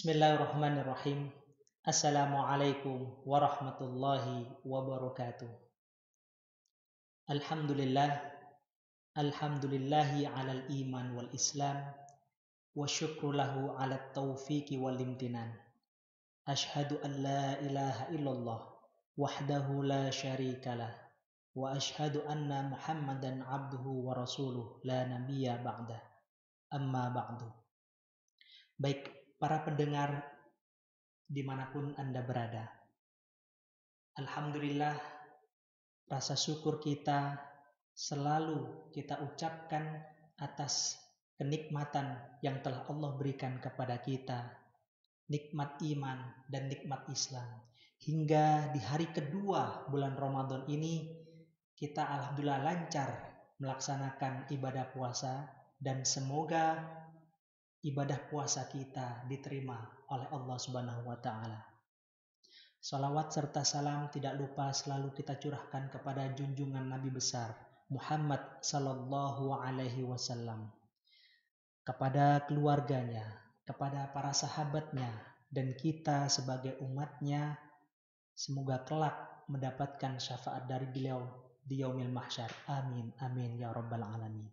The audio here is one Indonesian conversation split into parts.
Bismillahirrahmanirrahim. Assalamualaikum warahmatullahi wabarakatuh. Alhamdulillah, alhamdulillahi alal iman wal islam, wa syukru lahu ala taufiqi wal imtinan. Ashhadu an la ilaha illallah, wahdahu la syarikalah, wa ashhadu anna muhammadan abduhu wa rasuluh, la nabiyya ba'dah, amma ba'du. Baik, para pendengar dimanapun Anda berada. Alhamdulillah, rasa syukur kita selalu kita ucapkan atas kenikmatan yang telah Allah berikan kepada kita, nikmat iman dan nikmat Islam. Hingga di hari kedua bulan Ramadan ini, kita alhamdulillah lancar melaksanakan ibadah puasa dan semoga ibadah puasa kita diterima oleh Allah Subhanahu wa Ta'ala. Salawat serta salam tidak lupa selalu kita curahkan kepada junjungan Nabi besar Muhammad sallallahu alaihi wasallam, kepada keluarganya, kepada para sahabatnya, dan kita sebagai umatnya, semoga kelak mendapatkan syafaat dari beliau di yaumil mahsyar. Amin, amin ya rabbal alamin.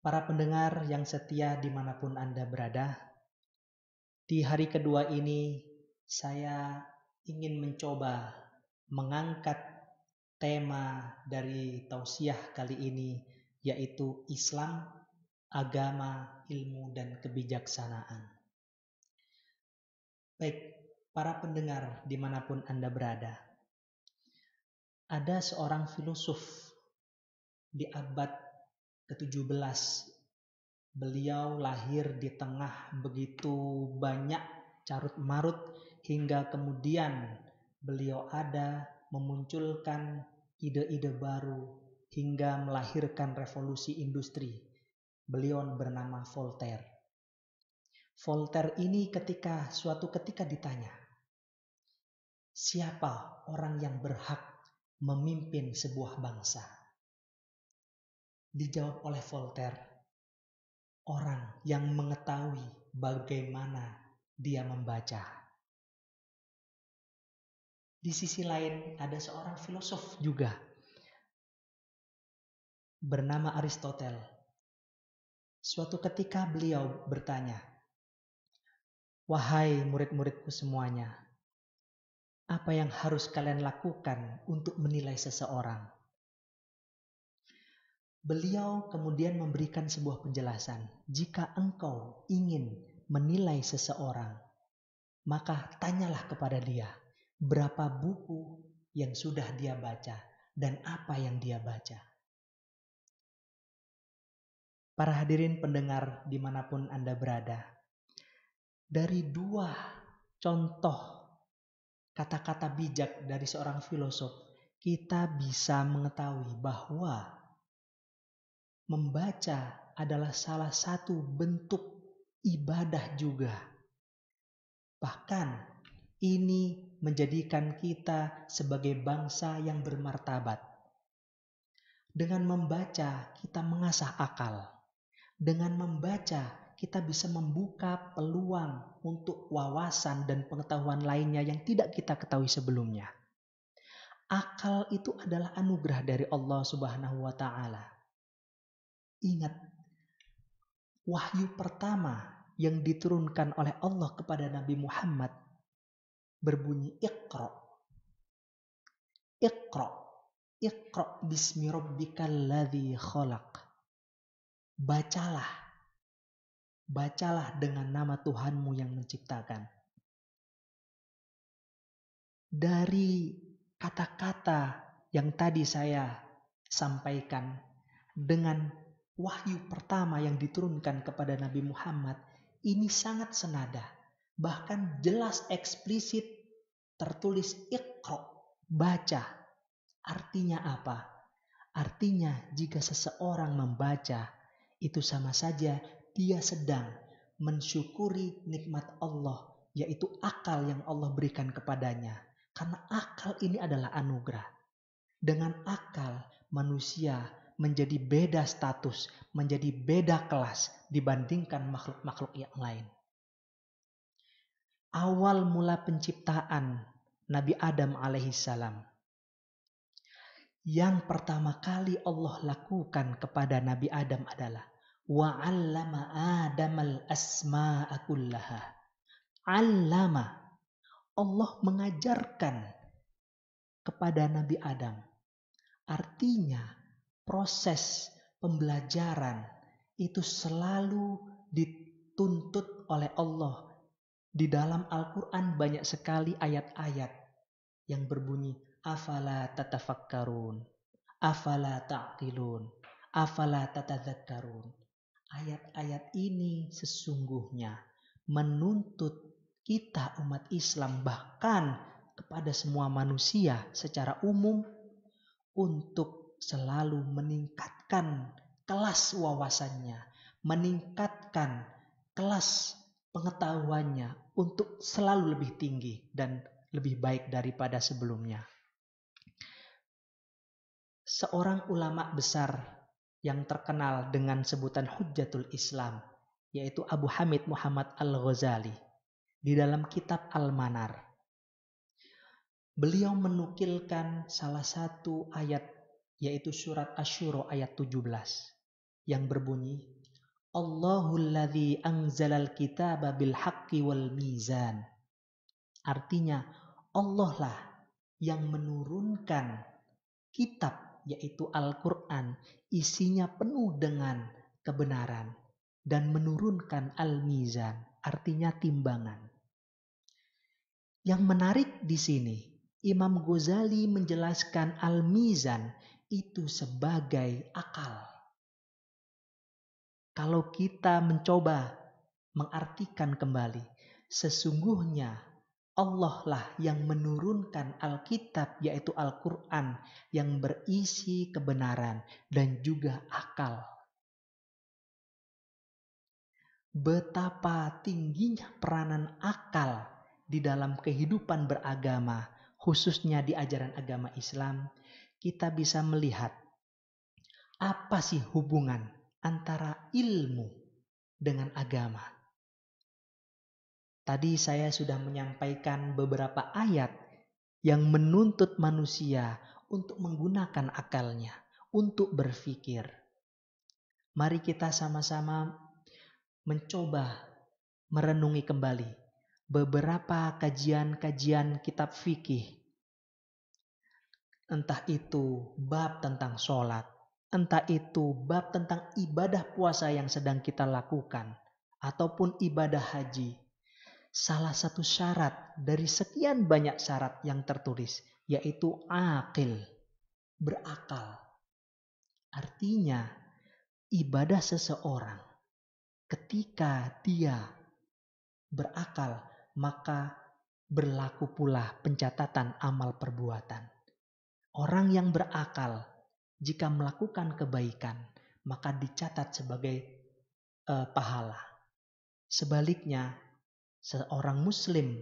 Para pendengar yang setia dimanapun Anda berada, di hari kedua ini saya ingin mencoba mengangkat tema dari tausiah kali ini, yaitu Islam, agama, ilmu, dan kebijaksanaan. Baik, para pendengar dimanapun Anda berada, ada seorang filosof di abad ke-17. Beliau lahir di tengah begitu banyak carut marut hingga kemudian beliau ada memunculkan ide-ide baru hingga melahirkan revolusi industri. Beliau bernama Voltaire. Voltaire ini suatu ketika ditanya, siapa orang yang berhak memimpin sebuah bangsa? Dijawab oleh Voltaire, orang yang mengetahui bagaimana dia membaca. Di sisi lain ada seorang filosof juga bernama Aristoteles. Suatu ketika beliau bertanya, wahai murid-muridku semuanya, apa yang harus kalian lakukan untuk menilai seseorang? Beliau kemudian memberikan sebuah penjelasan. Jika engkau ingin menilai seseorang, maka tanyalah kepada dia berapa buku yang sudah dia baca dan apa yang dia baca. Para hadirin pendengar dimanapun Anda berada, dari dua contoh kata-kata bijak dari seorang filosof, kita bisa mengetahui bahwa membaca adalah salah satu bentuk ibadah juga. Bahkan ini menjadikan kita sebagai bangsa yang bermartabat. Dengan membaca kita mengasah akal. Dengan membaca kita bisa membuka peluang untuk wawasan dan pengetahuan lainnya yang tidak kita ketahui sebelumnya. Akal itu adalah anugerah dari Allah Subhanahu wa Ta'ala. Ingat, wahyu pertama yang diturunkan oleh Allah kepada Nabi Muhammad berbunyi Iqra. Iqra. Iqra bismi rabbikal ladzi khalaq. Bacalah. Bacalah dengan nama Tuhanmu yang menciptakan. Dari kata-kata yang tadi saya sampaikan, dengan wahyu pertama yang diturunkan kepada Nabi Muhammad, ini sangat senada. Bahkan jelas eksplisit tertulis Iqra, baca. Artinya apa? Artinya jika seseorang membaca, itu sama saja dia sedang mensyukuri nikmat Allah, yaitu akal yang Allah berikan kepadanya. Karena akal ini adalah anugerah. Dengan akal manusia menjadi beda status, menjadi beda kelas dibandingkan makhluk-makhluk yang lain. awal mula penciptaan Nabi Adam alaihissalam. Yang pertama kali Allah lakukan kepada Nabi Adam adalah wa'allama Adamal asma'a kullaha. Allama, Allah mengajarkan kepada Nabi Adam. Artinya proses pembelajaran itu selalu dituntut oleh Allah. Di dalam Al-Quran banyak sekali ayat-ayat yang berbunyi afala tatafakkarun, afala ta'qilun, afala tatadzakkarun. Ayat-ayat ini sesungguhnya menuntut kita umat Islam, bahkan kepada semua manusia secara umum, untuk selalu meningkatkan kelas wawasannya, meningkatkan kelas pengetahuannya untuk selalu lebih tinggi dan lebih baik daripada sebelumnya. Seorang ulama besar yang terkenal dengan sebutan Hujjatul Islam, yaitu Abu Hamid Muhammad Al-Ghazali, di dalam kitab Al-Manar, beliau menukilkan salah satu ayat, yaitu surat Asy-Syura ayat 17, yang berbunyi, Allahul ladzi anzalal kitaba bil haqqi wal mizan. Artinya, Allah lah yang menurunkan kitab, yaitu Al-Quran, isinya penuh dengan kebenaran, dan menurunkan al-mizan, artinya timbangan. Yang menarik di sini, Imam Ghazali menjelaskan al-mizan itu sebagai akal. Kalau kita mencoba mengartikan kembali, sesungguhnya Allah lah yang menurunkan Alkitab, yaitu Al-Quran, yang berisi kebenaran dan juga akal. Betapa tingginya peranan akal di dalam kehidupan beragama, khususnya di ajaran agama Islam, kita bisa melihat apa sih hubungan antara ilmu dengan agama. Tadi saya sudah menyampaikan beberapa ayat yang menuntut manusia untuk menggunakan akalnya, untuk berpikir. Mari kita sama-sama mencoba merenungi kembali beberapa kajian-kajian kitab fikih. Entah itu bab tentang sholat, entah itu bab tentang ibadah puasa yang sedang kita lakukan, ataupun ibadah haji. Salah satu syarat dari sekian banyak syarat yang tertulis, yaitu akil, berakal. Artinya, ibadah seseorang ketika dia berakal, maka berlaku pula pencatatan amal perbuatan. Orang yang berakal, jika melakukan kebaikan, maka dicatat sebagai pahala. Sebaliknya, seorang muslim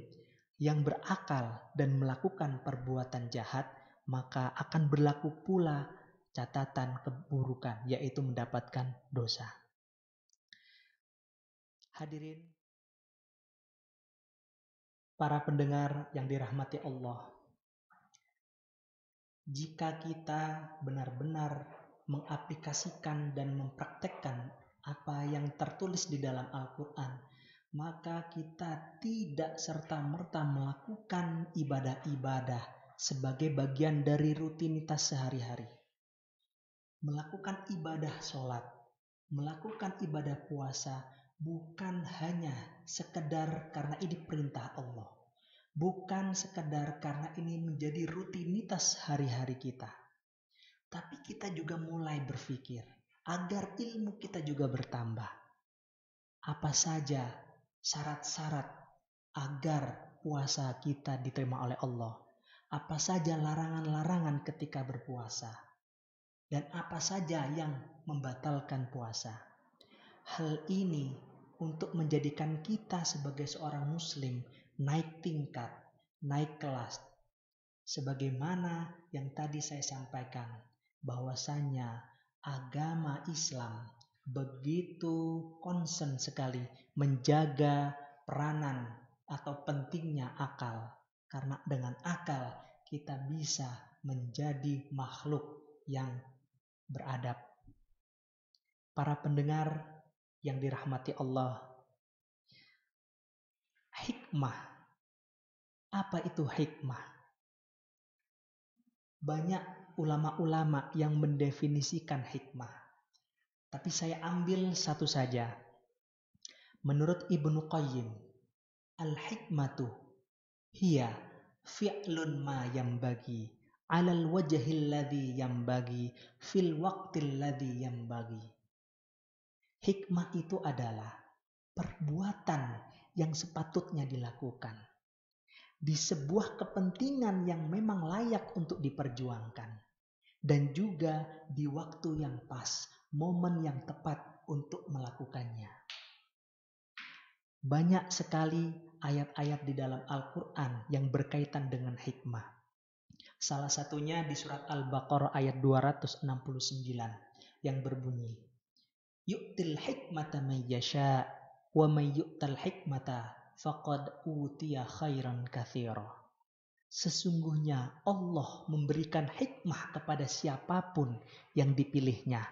yang berakal dan melakukan perbuatan jahat, maka akan berlaku pula catatan keburukan, yaitu mendapatkan dosa. Hadirin para pendengar yang dirahmati Allah, jika kita benar-benar mengaplikasikan dan mempraktekkan apa yang tertulis di dalam Al-Quran, maka kita tidak serta-merta melakukan ibadah-ibadah sebagai bagian dari rutinitas sehari-hari. Melakukan ibadah sholat, melakukan ibadah puasa bukan hanya sekedar karena ini perintah Allah. Bukan sekedar karena ini menjadi rutinitas hari-hari kita. Tapi kita juga mulai berpikir agar ilmu kita juga bertambah. Apa saja syarat-syarat agar puasa kita diterima oleh Allah? Apa saja larangan-larangan ketika berpuasa? Dan apa saja yang membatalkan puasa? Hal ini untuk menjadikan kita sebagai seorang muslim naik tingkat, naik kelas. Sebagaimana yang tadi saya sampaikan, bahwasanya agama Islam begitu concern sekali menjaga peranan atau pentingnya akal. Karena dengan akal kita bisa menjadi makhluk yang beradab. Para pendengar yang dirahmati Allah, hikmah. Apa itu hikmah? Banyak ulama-ulama yang mendefinisikan hikmah. Tapi saya ambil satu saja. Menurut Ibnu Qayyim, al-hikmatu hiya fi'lun ma yambagi alal wajhil ladzi yambagi fil waqtil ladzi yambagi. Hikmah itu adalah perbuatan yang sepatutnya dilakukan di sebuah kepentingan yang memang layak untuk diperjuangkan, dan juga di waktu yang pas, momen yang tepat untuk melakukannya. Banyak sekali ayat-ayat di dalam Al-Quran yang berkaitan dengan hikmah. Salah satunya di surat Al-Baqarah ayat 269 yang berbunyi, Yu'til hikmata may yasha' wa may yu'tal hikmata faqad utiya khairan katsira. Sesungguhnya Allah memberikan hikmah kepada siapapun yang dipilihnya,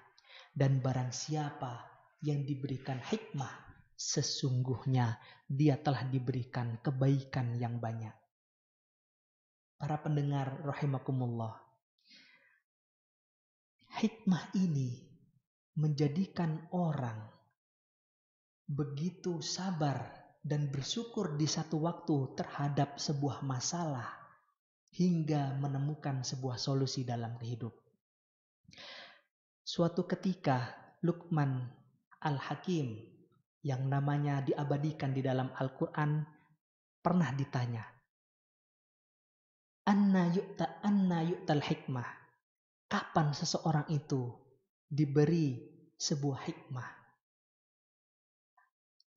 dan barang siapa yang diberikan hikmah, sesungguhnya dia telah diberikan kebaikan yang banyak. Para pendengar rahimakumullah, hikmah ini menjadikan orang begitu sabar dan bersyukur di satu waktu terhadap sebuah masalah hingga menemukan sebuah solusi dalam hidup. Suatu ketika Luqman Al-Hakim yang namanya diabadikan di dalam Al-Quran pernah ditanya, Anna yu'tal hikmah. Kapan seseorang itu diberi sebuah hikmah?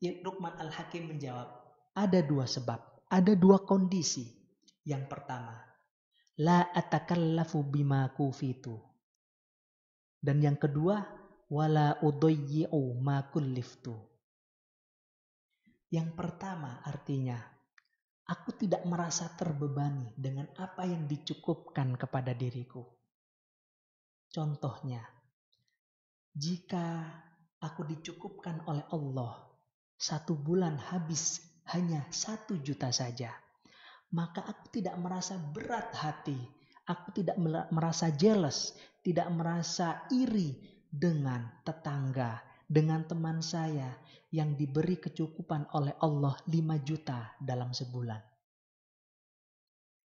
Luqman Al-Hakim menjawab, ada dua sebab, ada dua kondisi. Yang pertama, la atakallafu bima kufitu. Dan yang kedua, wala udayyi'u ma kulliftu. Yang pertama artinya, aku tidak merasa terbebani dengan apa yang dicukupkan kepada diriku. Contohnya, jika aku dicukupkan oleh Allah 1 bulan habis hanya 1 juta saja, maka aku tidak merasa berat hati, aku tidak merasa jealous, tidak merasa iri dengan tetangga, dengan teman saya yang diberi kecukupan oleh Allah 5 juta dalam sebulan.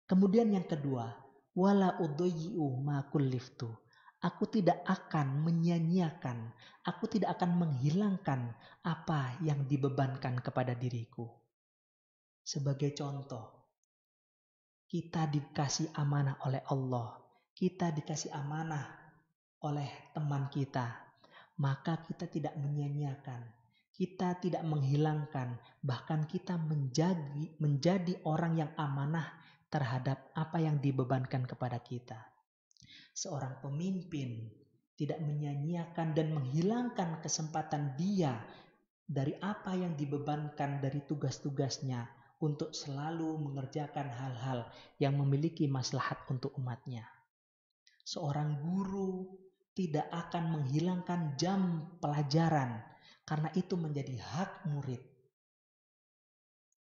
Kemudian yang kedua, wala udayyi'u ma kulliftu. Aku tidak akan menyia-nyiakan, aku tidak akan menghilangkan apa yang dibebankan kepada diriku. Sebagai contoh, kita dikasih amanah oleh Allah, kita dikasih amanah oleh teman kita, maka kita tidak menyia-nyiakan, kita tidak menghilangkan, bahkan kita menjadi orang yang amanah terhadap apa yang dibebankan kepada kita. Seorang pemimpin tidak menyia-nyiakan dan menghilangkan kesempatan dia dari apa yang dibebankan dari tugas-tugasnya untuk selalu mengerjakan hal-hal yang memiliki maslahat untuk umatnya. Seorang guru tidak akan menghilangkan jam pelajaran karena itu menjadi hak murid.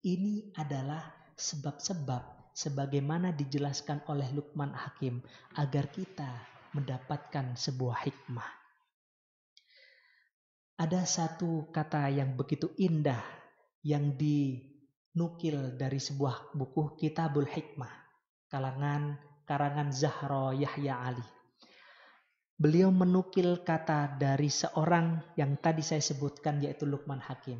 Ini adalah sebab-sebab sebagaimana dijelaskan oleh Luqman Hakim agar kita mendapatkan sebuah hikmah. Ada satu kata yang begitu indah yang dinukil dari sebuah buku Kitabul Hikmah karangan Zahra Yahya Ali. Beliau menukil kata dari seorang yang tadi saya sebutkan, yaitu Luqman Hakim.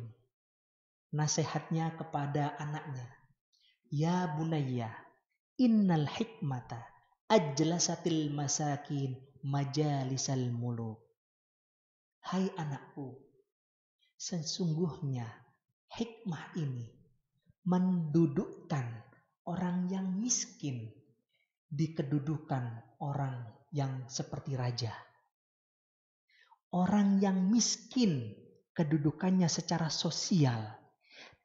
Nasihatnya kepada anaknya, Ya bunayya, innal hikmata ajlasatil masakin majalisal muluk. Hai anakku, sesungguhnya hikmah ini mendudukkan orang yang miskin di kedudukan orang yang seperti raja. Orang yang miskin kedudukannya secara sosial,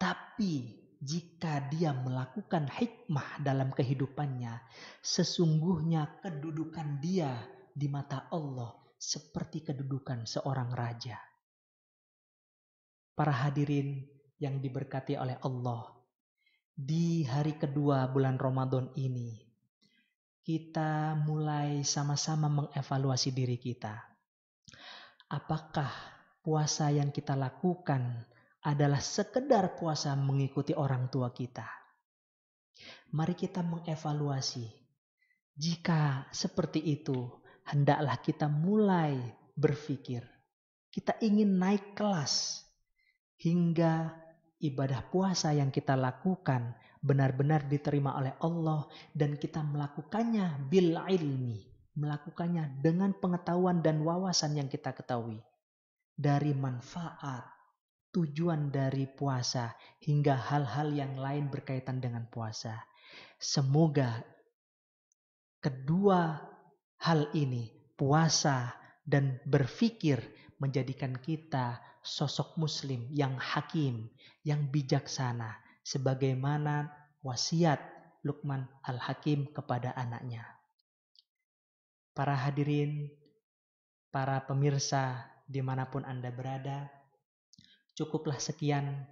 tapi jika dia melakukan hikmah dalam kehidupannya, sesungguhnya kedudukan dia di mata Allah seperti kedudukan seorang raja. Para hadirin yang diberkati oleh Allah, di hari kedua bulan Ramadan ini, kita mulai sama-sama mengevaluasi diri kita. Apakah puasa yang kita lakukan adalah sekedar puasa mengikuti orang tua kita? Mari kita mengevaluasi. Jika seperti itu, hendaklah kita mulai berpikir. Kita ingin naik kelas hingga ibadah puasa yang kita lakukan benar-benar diterima oleh Allah dan kita melakukannya bil ilmi, melakukannya dengan pengetahuan dan wawasan yang kita ketahui dari manfaat, tujuan dari puasa hingga hal-hal yang lain berkaitan dengan puasa. Semoga kedua hal ini, puasa dan berpikir, menjadikan kita sosok muslim yang hakim, yang bijaksana, sebagaimana wasiat Luqman Al-Hakim kepada anaknya. Para hadirin, para pemirsa dimanapun Anda berada, cukuplah sekian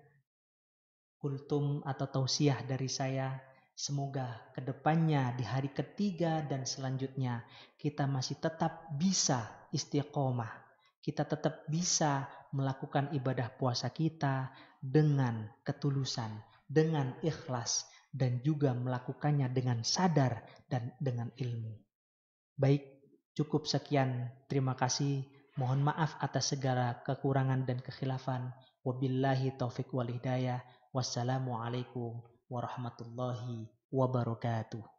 kultum atau tausiah dari saya. Semoga kedepannya di hari ketiga dan selanjutnya kita masih tetap bisa istiqomah. Kita tetap bisa melakukan ibadah puasa kita dengan ketulusan, dengan ikhlas, dan juga melakukannya dengan sadar dan dengan ilmu. Baik, cukup sekian. Terima kasih. Mohon maaf atas segala kekurangan dan kekhilafan. Wabillahi taufik wal hidayah. Wassalamualaikum warahmatullahi wabarakatuh.